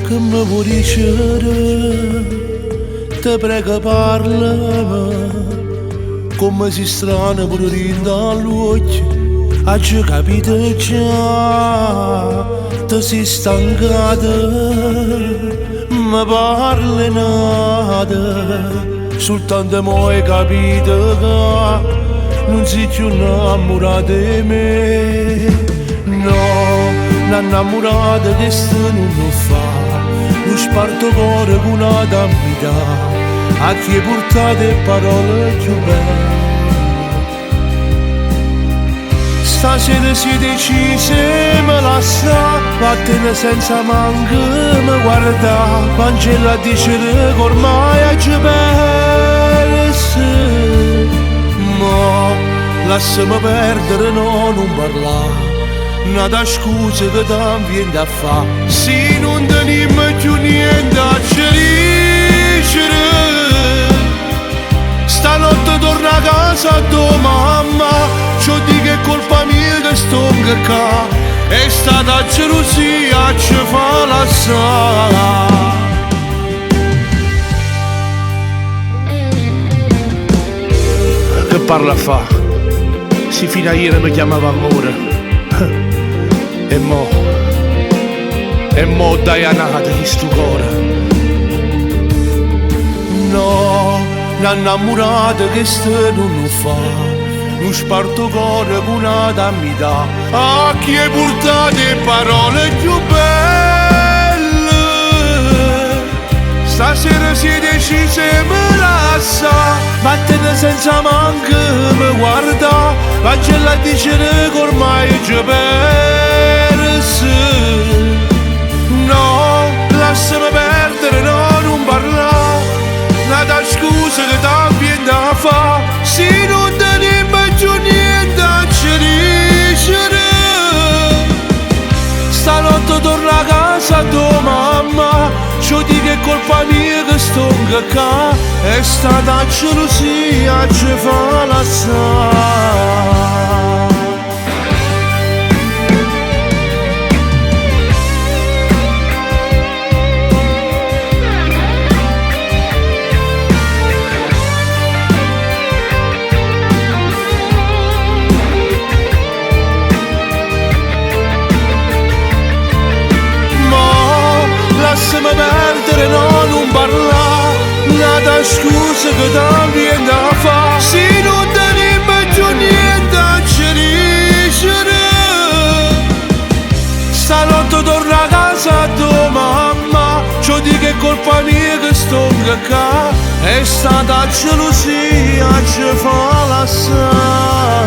che mi vuoi dicere, te prego parlami, come si strano pure dall'occhio, oggi capito già, te sei stancata, mi parli nada, soltanto mo hai capito che non sei più innamorata di me. No, innamorata che sto non fa, lo sparto cuore con una dammità, a chi hai portato parole più belle. Stasera si decise, me lascia, vattene senza manco, mi guarda, Angela dice che ormai è già perso. Ma lasciami perdere, no, non parlare, nada scusa che ti viene da fa, se non teniamo più niente a dicere. Stanotte torna a casa tua mamma, ci dico che è colpa mia che sto qua, è stata gelosia ci fa lasciare. Che parla fa? Si fino a ieri mi chiamava amore. E mo dai a nata di sto cuore. No, l'innamorata che sto non fa, non sparto cuore con una dammità, a chi hai portato parole più belle. Stasera si decise me lascia, vattene senza manco mi guarda, Angela dice che ormai è già perso. No, lasciami perdere, no, non parlare, nada scusa che ti viene da fa, se non teniamo più niente a dicere. Stanotte torna a casa tua mamma, ci dico che è colpa mia che sto qua, è stata gelosia ci fa lasciare. Lasciami perdere, no, non parla, nada scusa che ti viene da fa, se non teniamo più niente a dicere. Stanotte torna a casa tua mamma, ci dico che è colpa mia che sto qua, è stata gelosia ci fa lasciare.